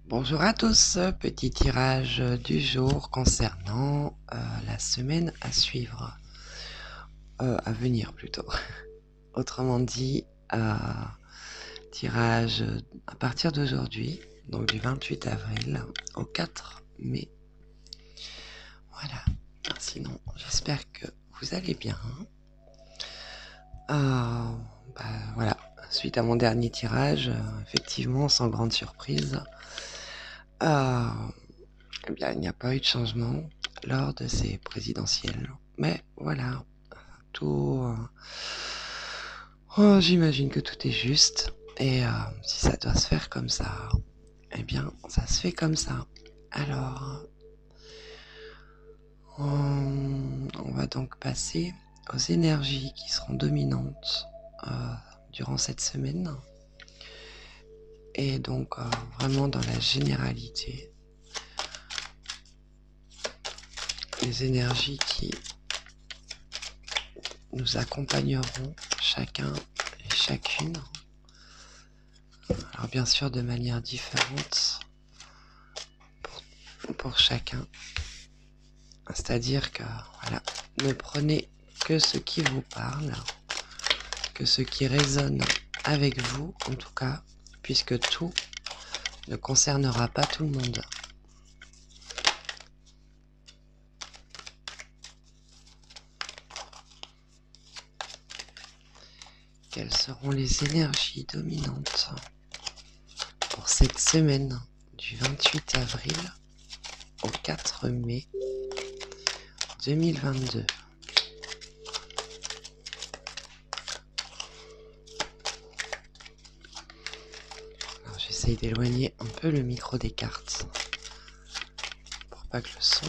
Bonjour à tous, petit tirage du jour concernant la semaine à suivre, à venir plutôt. Autrement dit, tirage à partir d'aujourd'hui, donc du 28 avril au 4 mai. Voilà, sinon j'espère que vous allez bien. Voilà, suite à mon dernier tirage, effectivement sans grande surprise, eh bien, il n'y a pas eu de changement lors de ces présidentielles. Mais voilà, tout. J'imagine que tout est juste. Et si ça doit se faire comme ça, eh bien, ça se fait comme ça. Alors, on va donc passer aux énergies qui seront dominantes durant cette semaine. Et donc, vraiment dans la généralité, les énergies qui nous accompagneront chacun et chacune. Alors bien sûr de manière différente pour chacun. C'est-à-dire que voilà, ne prenez que ce qui vous parle, que ce qui résonne avec vous en tout cas, puisque tout ne concernera pas tout le monde. Quelles seront les énergies dominantes pour cette semaine du 28 avril au 4 mai 2022? Alors j'essaye d'éloigner un peu le micro des cartes pour pas que le son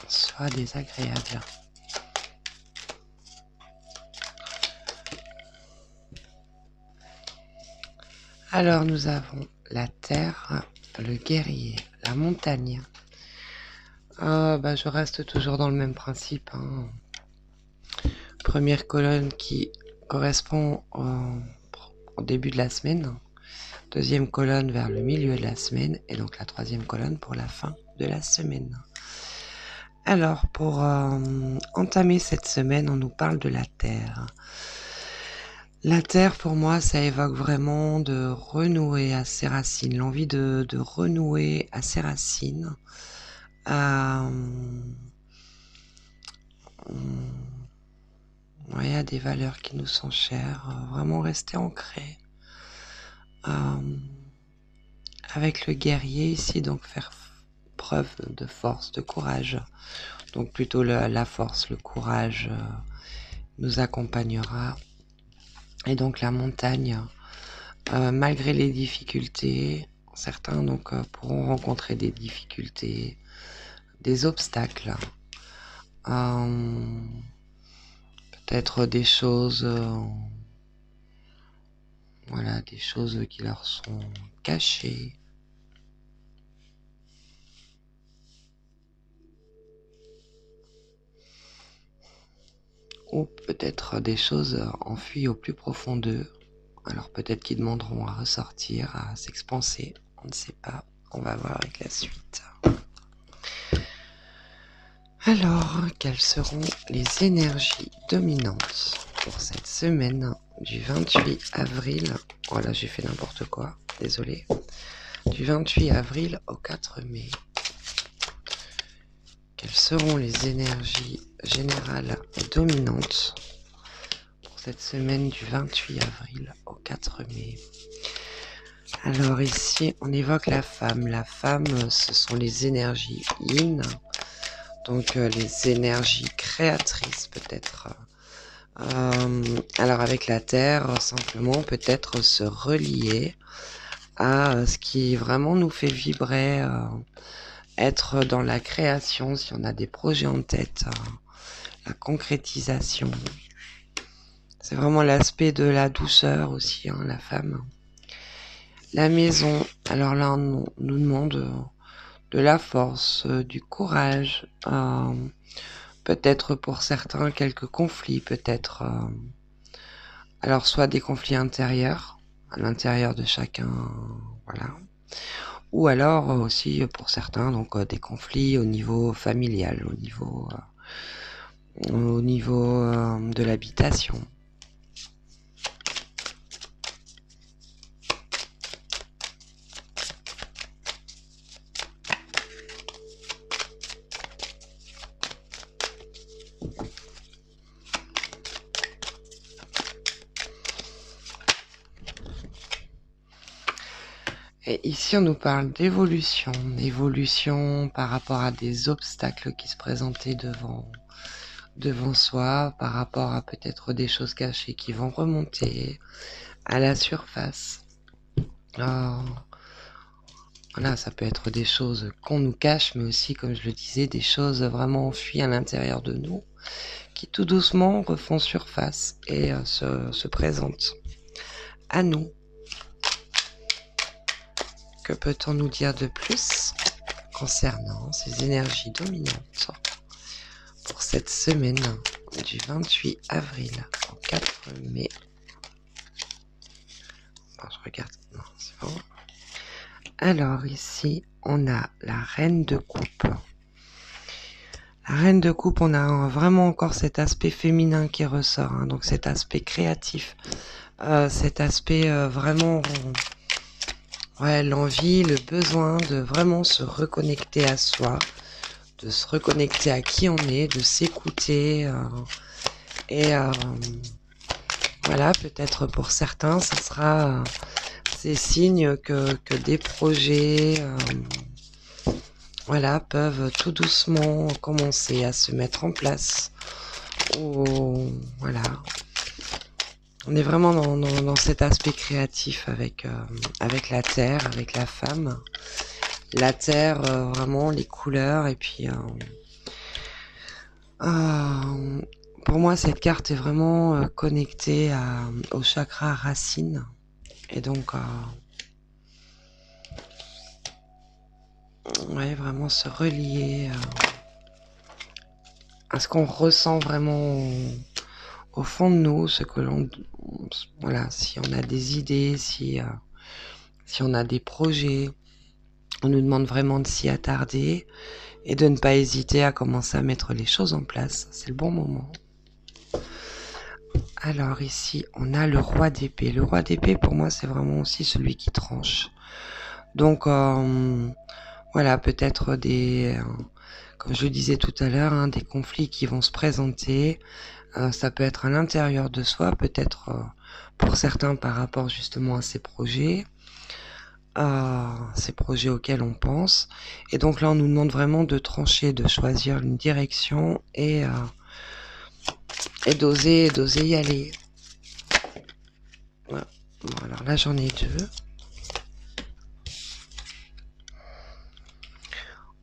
soit désagréable. Alors nous avons la terre, le guerrier, la montagne. Je reste toujours dans le même principe. Première colonne qui correspond au début de la semaine. Deuxième colonne vers le milieu de la semaine. Et donc la troisième colonne pour la fin de la semaine. Alors pour entamer cette semaine, on nous parle de la terre. La terre, pour moi, ça évoque vraiment de renouer à ses racines, l'envie de renouer à ses racines. Il y a des valeurs qui nous sont chères, vraiment rester ancrés. Avec le guerrier ici, donc faire preuve de force, de courage. Donc plutôt la force, le courage nous accompagnera. Et donc la montagne, malgré les difficultés, certains donc pourront rencontrer des difficultés, des obstacles, peut-être des choses, des choses qui leur sont cachées. Ou peut-être des choses enfuies au plus profond d'eux. Alors peut-être qu'ils demanderont à ressortir, à s'expanser. On ne sait pas. On va voir avec la suite. Alors, quelles seront les énergies dominantes pour cette semaine du 28 avril? Voilà, j'ai fait n'importe quoi. Désolé. Du 28 avril au 4 mai. Quelles seront les énergies générales et dominantes pour cette semaine du 28 avril au 4 mai? Alors ici, on évoque la femme. La femme, ce sont les énergies yin, donc les énergies créatrices peut-être. Alors avec la terre, simplement peut-être se relier à ce qui vraiment nous fait vibrer, être dans la création, si on a des projets en tête, la concrétisation. C'est vraiment l'aspect de la douceur aussi, la femme. La maison, alors là, on nous demande de la force, du courage, peut-être pour certains quelques conflits, peut-être. Alors soit des conflits intérieurs, à l'intérieur de chacun, voilà. ou alors aussi pour certains donc des conflits au niveau familial, au niveau de l'habitation. Et ici, on nous parle d'évolution, évolution par rapport à des obstacles qui se présentaient devant soi, par rapport à peut-être des choses cachées qui vont remonter à la surface. Alors, voilà, ça peut être des choses qu'on nous cache, mais aussi, comme je le disais, des choses vraiment enfuies à l'intérieur de nous, qui tout doucement refont surface et se présentent à nous. Que peut-on nous dire de plus concernant ces énergies dominantes pour cette semaine du 28 avril au 4 mai? Bon, je regarde. Non, c'est bon. Alors ici, on a la reine de coupe. La reine de coupe, on a vraiment encore cet aspect féminin qui ressort, hein, donc cet aspect créatif, cet aspect vraiment, ouais, l'envie, le besoin de vraiment se reconnecter à soi, de se reconnecter à qui on est, de s'écouter, et voilà, peut-être pour certains, ça sera ces signes que des projets voilà, peuvent tout doucement commencer à se mettre en place. Ou voilà, on est vraiment dans cet aspect créatif avec la terre, avec la femme. La terre, vraiment les couleurs et puis pour moi cette carte est vraiment connectée au chakra racine et donc ouais, vraiment se relier à ce qu'on ressent vraiment au fond de nous, ce que l'on, voilà, si on a des idées, si on a des projets, on nous demande vraiment de s'y attarder et de ne pas hésiter à commencer à mettre les choses en place. C'est le bon moment. Alors ici, on a le roi d'épée. Le roi d'épée, pour moi, c'est vraiment aussi celui qui tranche. Donc, voilà, peut-être comme je le disais tout à l'heure, hein, des conflits qui vont se présenter. Ça peut être à l'intérieur de soi, peut-être pour certains par rapport justement à ces projets auxquels on pense. Et donc là, on nous demande vraiment de trancher, de choisir une direction et d'oser y aller. Voilà. Bon, alors là, j'en ai deux.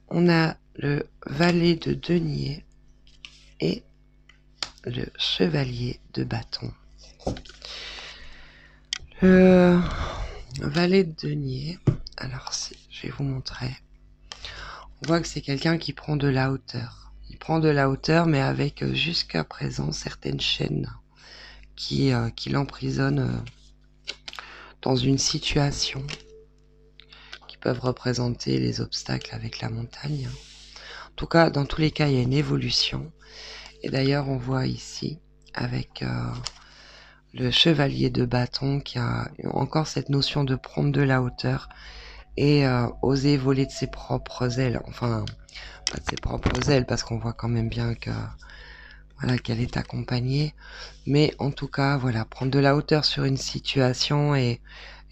On a le valet de denier et le chevalier de bâton. Le valet de denier, alors je vais vous montrer. On voit que c'est quelqu'un qui prend de la hauteur. Il prend de la hauteur, mais avec jusqu'à présent certaines chaînes qui l'emprisonnent dans une situation qui peuvent représenter les obstacles avec la montagne. En tout cas, dans tous les cas, il y a une évolution. Et d'ailleurs, on voit ici, avec le chevalier de bâton, qui a encore cette notion de prendre de la hauteur et oser voler de ses propres ailes. Enfin, pas de ses propres ailes, parce qu'on voit quand même bien que voilà, qu'elle est accompagnée. Mais en tout cas, voilà, prendre de la hauteur sur une situation et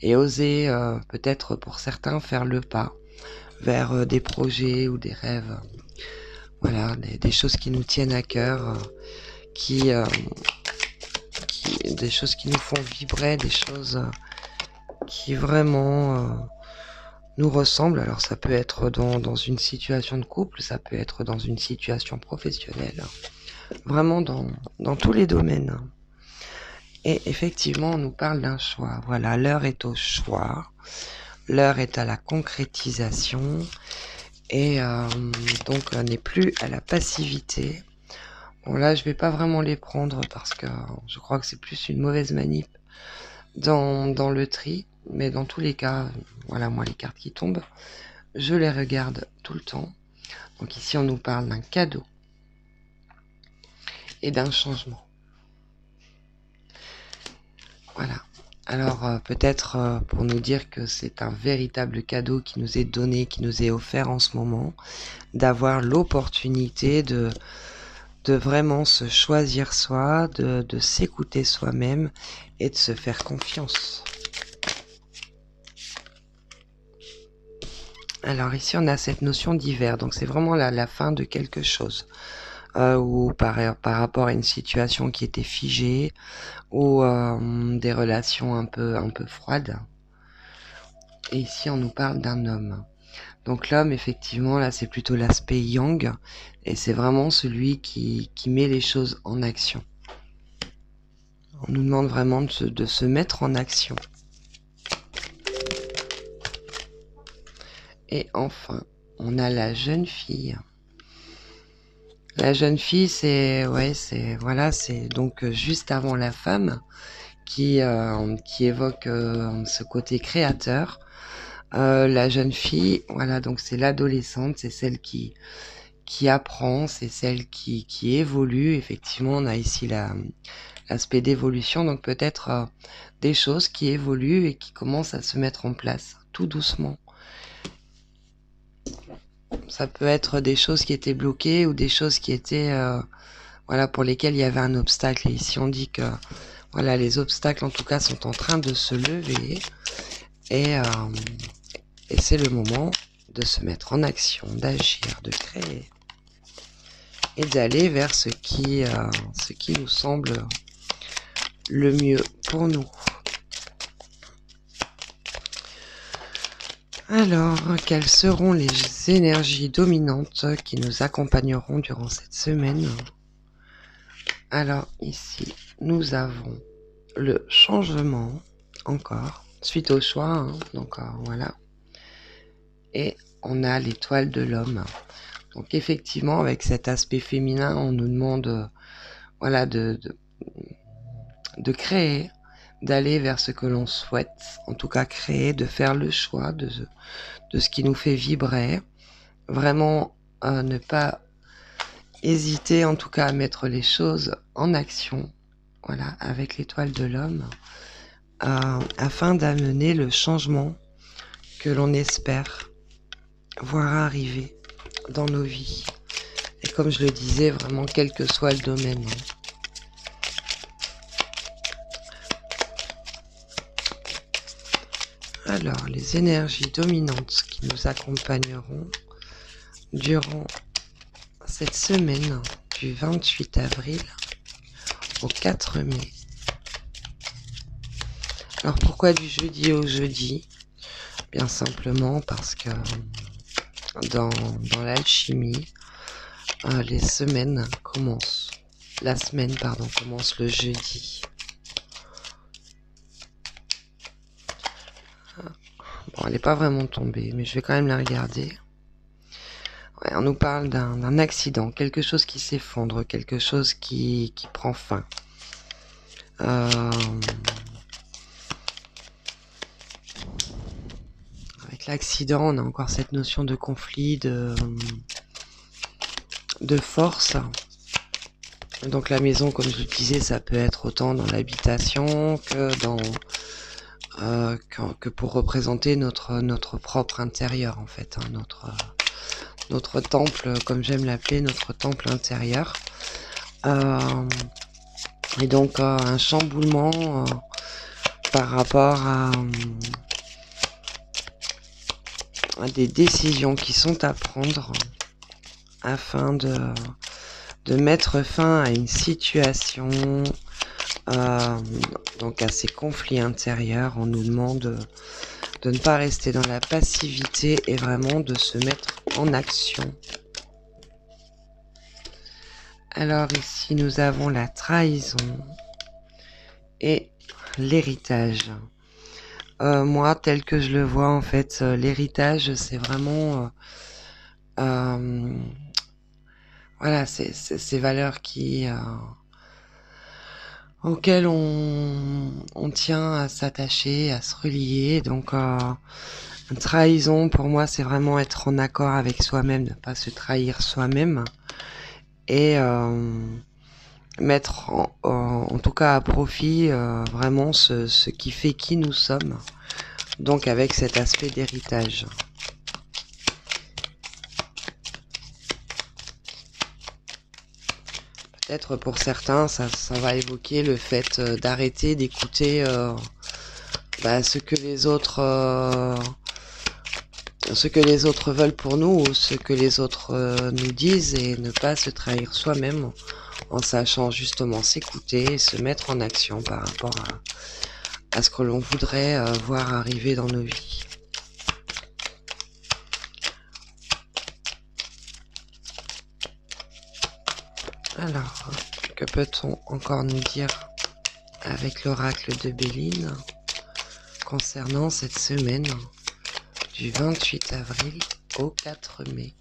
oser, peut-être pour certains, faire le pas vers des projets ou des rêves. Voilà, des choses qui nous tiennent à cœur, des choses qui nous font vibrer, des choses qui vraiment nous ressemblent. Alors ça peut être dans une situation de couple, ça peut être dans une situation professionnelle, vraiment dans tous les domaines. Et effectivement, on nous parle d'un choix. Voilà, l'heure est au choix, l'heure est à la concrétisation et donc n'est plus à la passivité. Bon là, je vais pas vraiment les prendre parce que je crois que c'est plus une mauvaise manip dans le tri. mais dans tous les cas, voilà, moi les cartes qui tombent, je les regarde tout le temps. Donc ici on nous parle d'un cadeau et d'un changement. Voilà. Alors peut-être pour nous dire que c'est un véritable cadeau qui nous est donné, qui nous est offert en ce moment, d'avoir l'opportunité de vraiment se choisir soi, de s'écouter soi-même et de se faire confiance. Alors ici on a cette notion d'hiver, donc c'est vraiment la fin de quelque chose. Ou par rapport à une situation qui était figée, ou des relations un peu froides. Et ici on nous parle d'un homme. Donc l'homme, effectivement, là c'est plutôt l'aspect yang, et c'est vraiment celui qui met les choses en action. On nous demande vraiment de se mettre en action. Et enfin, on a la jeune fille. La jeune fille, c'est donc juste avant la femme qui évoque ce côté créateur. La jeune fille, voilà, donc c'est l'adolescente, c'est celle qui apprend, c'est celle qui évolue. Effectivement, on a ici l'aspect d'évolution, donc peut-être des choses qui évoluent et qui commencent à se mettre en place tout doucement. Ça peut être des choses qui étaient bloquées ou des choses qui étaient voilà, pour lesquelles il y avait un obstacle. Et ici on dit que voilà, les obstacles en tout cas sont en train de se lever et c'est le moment de se mettre en action, d'agir, de créer et d'aller vers ce qui nous semble le mieux pour nous. Alors, quelles seront les énergies dominantes qui nous accompagneront durant cette semaine? Alors ici, nous avons le changement, encore, suite au choix, hein, donc voilà. Et on a l'étoile de l'homme. Donc effectivement, avec cet aspect féminin, on nous demande voilà, de créer, d'aller vers ce que l'on souhaite, en tout cas créer, de faire le choix de ce qui nous fait vibrer. Vraiment ne pas hésiter en tout cas à mettre les choses en action, voilà, avec l'étoile de l'homme, afin d'amener le changement que l'on espère voir arriver dans nos vies. Et comme je le disais, vraiment quel que soit le domaine. Alors, les énergies dominantes qui nous accompagneront durant cette semaine du 28 avril au 4 mai. Alors pourquoi du jeudi au jeudi? Bien simplement parce que dans l'alchimie, les semaines commencent. La semaine, pardon, commence le jeudi. Bon, elle n'est pas vraiment tombée, mais je vais quand même la regarder. Ouais, on nous parle d'un accident, quelque chose qui s'effondre, quelque chose qui prend fin. Avec l'accident, on a encore cette notion de conflit, de force. Donc la maison, comme je le disais, ça peut être autant dans l'habitation que dans que pour représenter notre propre intérieur en fait, hein, notre temple, comme j'aime l'appeler, notre temple intérieur. Et donc un chamboulement par rapport à des décisions qui sont à prendre afin de mettre fin à une situation, donc à ces conflits intérieurs. On nous demande de ne pas rester dans la passivité et vraiment de se mettre en action. Alors ici nous avons la trahison et l'héritage. Moi, tel que je le vois en fait, l'héritage c'est vraiment voilà, c'est ces valeurs qui auquel on tient à s'attacher, à se relier. Donc, une trahison, pour moi, c'est vraiment être en accord avec soi-même, ne pas se trahir soi-même et mettre en tout cas à profit vraiment ce qui fait qui nous sommes. Donc, avec cet aspect d'héritage. Peut-être pour certains, ça va évoquer le fait d'arrêter d'écouter ce que les autres veulent pour nous ou ce que les autres nous disent et ne pas se trahir soi-même en sachant justement s'écouter et se mettre en action par rapport à ce que l'on voudrait voir arriver dans nos vies. Alors, que peut-on encore nous dire avec l'oracle de Béline concernant cette semaine du 28 avril au 4 mai?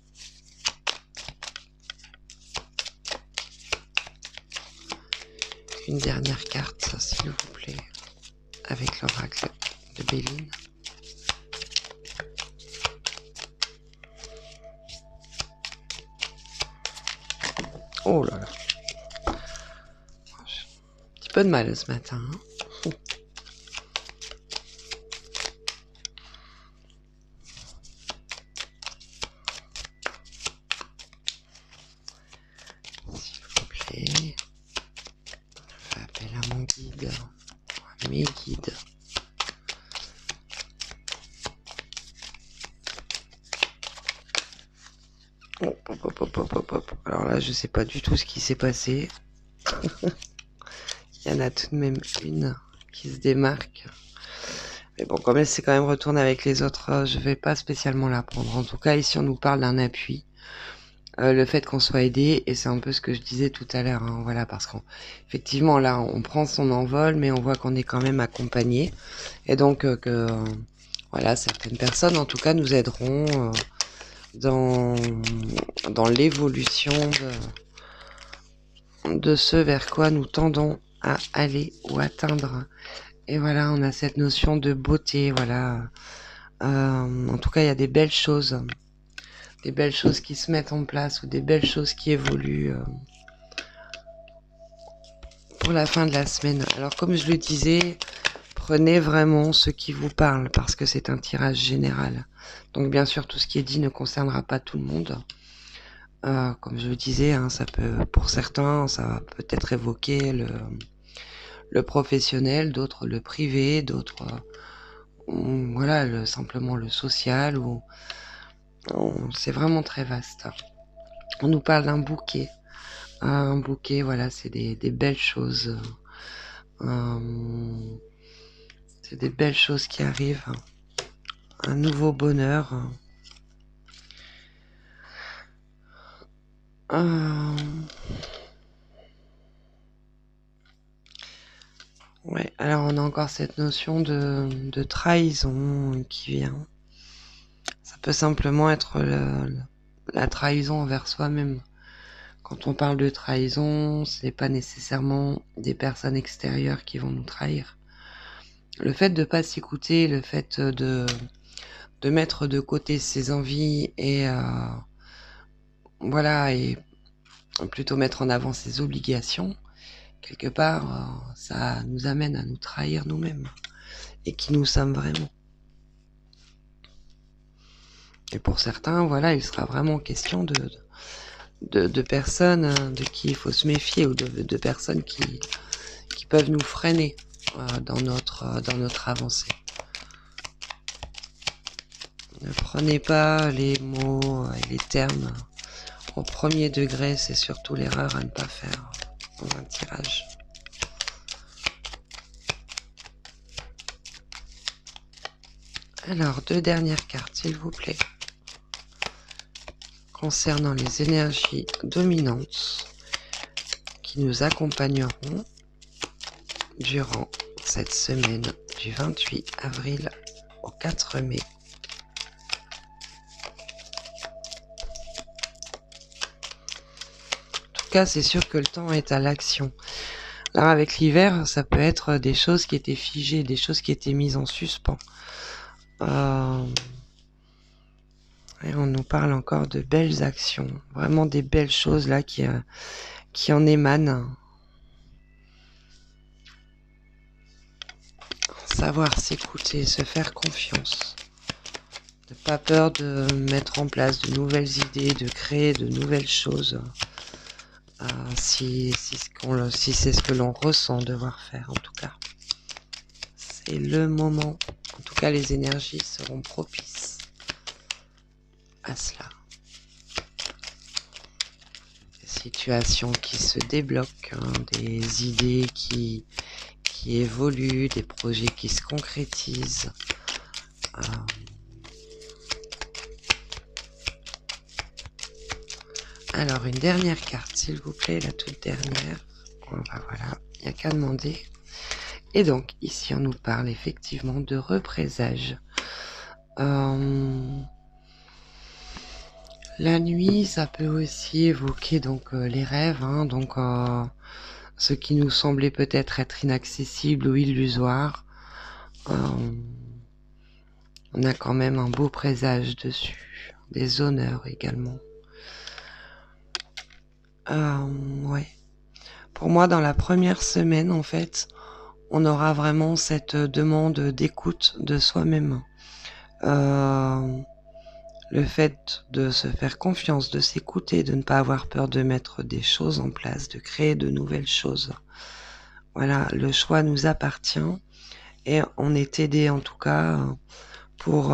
Une dernière carte, s'il vous plaît, avec l'oracle de Béline. Oh là là. J'ai un petit peu de mal ce matin. S'il vous plaît. Je fais appel à mon guide, à mes guides. Alors là, je sais pas du tout ce qui s'est passé. Il y en a tout de même une qui se démarque. Mais bon, comme elle s'est quand même retournée avec les autres, je vais pas spécialement la prendre. En tout cas, ici, on nous parle d'un appui. Le fait qu'on soit aidé, et c'est un peu ce que je disais tout à l'heure, hein, voilà, parce qu'effectivement, là, on prend son envol, mais on voit qu'on est quand même accompagné. Et donc, voilà, certaines personnes, en tout cas, nous aideront dans l'évolution de ce vers quoi nous tendons à aller ou atteindre. Et voilà, on a cette notion de beauté, voilà. En tout cas, il y a des belles choses qui se mettent en place ou des belles choses qui évoluent pour la fin de la semaine. Alors, comme je le disais, prenez vraiment ce qui vous parle parce que c'est un tirage général. Donc, bien sûr, tout ce qui est dit ne concernera pas tout le monde. Comme je le disais, hein, ça peut, pour certains, ça va peut-être évoquer le professionnel, d'autres le privé, d'autres voilà, simplement le social. C'est vraiment très vaste. On nous parle d'un bouquet. Un bouquet, voilà, c'est des belles choses. C'est des belles choses qui arrivent. Un nouveau bonheur. Ouais, alors on a encore cette notion de trahison qui vient. Ça peut simplement être la trahison envers soi-même. Quand on parle de trahison, c'est pas nécessairement des personnes extérieures qui vont nous trahir. Le fait de pas s'écouter, le fait de mettre de côté ses envies et voilà, et plutôt mettre en avant ses obligations, quelque part, ça nous amène à nous trahir nous-mêmes et qui nous sommes vraiment. Et pour certains, voilà, il sera vraiment question de personnes de qui il faut se méfier ou de personnes qui peuvent nous freiner dans notre avancée. Ne prenez pas les mots et les termes au premier degré, c'est surtout l'erreur à ne pas faire dans un tirage. Alors, 2 dernières cartes, s'il vous plaît. Concernant les énergies dominantes qui nous accompagneront durant cette semaine du 28 avril au 4 mai. En tout cas, c'est sûr que le temps est à l'action. Alors avec l'hiver, ça peut être des choses qui étaient figées, des choses qui étaient mises en suspens. Et on nous parle encore de belles actions, vraiment des belles choses là qui en émanent. Savoir s'écouter, se faire confiance. Ne pas peur de mettre en place de nouvelles idées, de créer de nouvelles choses. Si c'est ce que l'on ressent devoir faire, en tout cas. C'est le moment. En tout cas, les énergies seront propices à cela. Des situations qui se débloquent, hein, des idées qui évoluent, des projets qui se concrétisent. Alors, une dernière carte, s'il vous plaît, la toute dernière. Voilà, il n'y a qu'à demander. Et donc, ici, on nous parle effectivement de représage. La nuit, ça peut aussi évoquer donc les rêves, hein, donc ce qui nous semblait peut-être être inaccessible ou illusoire. On a quand même un beau présage dessus, des honneurs également. Ouais. Pour moi, dans la première semaine, en fait, on aura vraiment cette demande d'écoute de soi-même. Le fait de se faire confiance, de s'écouter, de ne pas avoir peur de mettre des choses en place, de créer de nouvelles choses. Voilà, le choix nous appartient et on est aidé en tout cas pour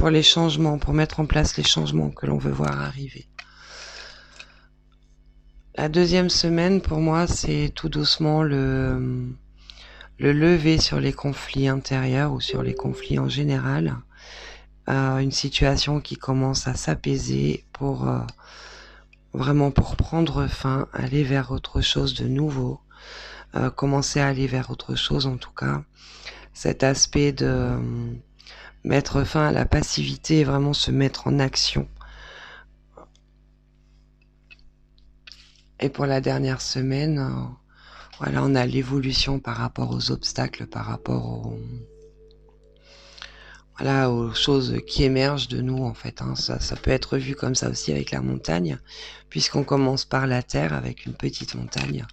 les changements, pour mettre en place les changements que l'on veut voir arriver. La deuxième semaine, pour moi, c'est tout doucement le lever sur les conflits intérieurs ou sur les conflits en général. Une situation qui commence à s'apaiser pour vraiment pour prendre fin, aller vers autre chose de nouveau, commencer à aller vers autre chose en tout cas. Cet aspect de mettre fin à la passivité et vraiment se mettre en action. Et pour la dernière semaine, voilà, on a l'évolution par rapport aux obstacles, par rapport aux choses qui émergent de nous en fait. Hein. Ça peut être vu comme ça aussi avec la montagne, puisqu'on commence par la terre avec une petite montagne.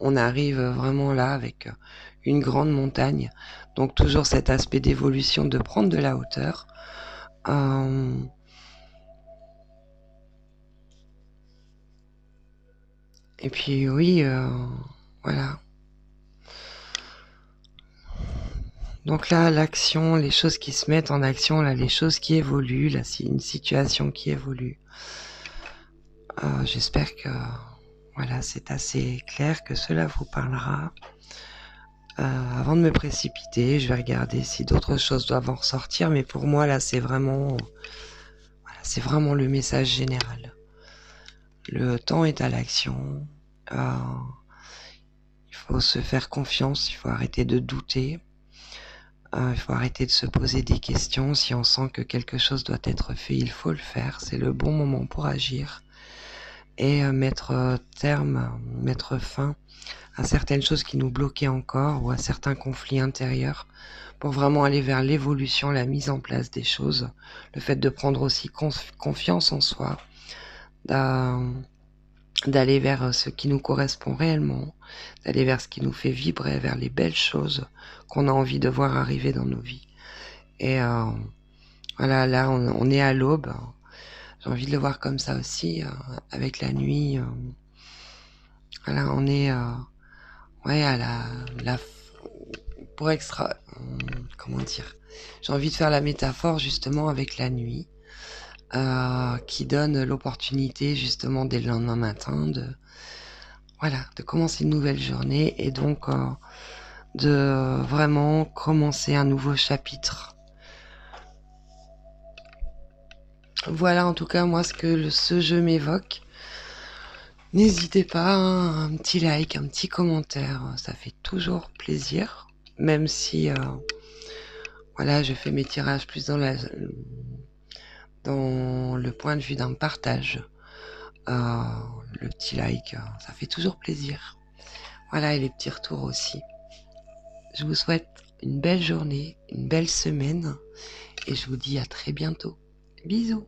On arrive vraiment là avec une grande montagne. Donc toujours cet aspect d'évolution, de prendre de la hauteur. Et puis oui, voilà. Donc là, l'action, les choses qui se mettent en action, là, les choses qui évoluent, là, c'est une situation qui évolue. J'espère que voilà, c'est assez clair, que cela vous parlera. Avant de me précipiter, je vais regarder si d'autres choses doivent en ressortir, mais pour moi là, c'est vraiment le message général. Le temps est à l'action. Il faut se faire confiance, il faut arrêter de douter. Il faut arrêter de se poser des questions. Si on sent que quelque chose doit être fait, il faut le faire. C'est le bon moment pour agir et mettre fin à certaines choses qui nous bloquaient encore ou à certains conflits intérieurs pour vraiment aller vers l'évolution, la mise en place des choses, le fait de prendre aussi confiance en soi, d'aller vers ce qui nous correspond réellement, d'aller vers ce qui nous fait vibrer, vers les belles choses qu'on a envie de voir arriver dans nos vies. Et voilà, là, on est à l'aube. J'ai envie de le voir comme ça aussi, avec la nuit. Voilà, on est à la pour extra. Comment dire? J'ai envie de faire la métaphore justement avec la nuit, qui donne l'opportunité justement dès le lendemain matin de commencer une nouvelle journée et donc de vraiment commencer un nouveau chapitre. Voilà en tout cas moi ce que ce jeu m'évoque. N'hésitez pas, hein, un petit like, un petit commentaire, ça fait toujours plaisir, même si je fais mes tirages plus dans le point de vue d'un partage. euh, le petit like, ça fait toujours plaisir. Voilà, et les petits retours aussi. Je vous souhaite une belle journée, une belle semaine, et je vous dis à très bientôt. Bisous.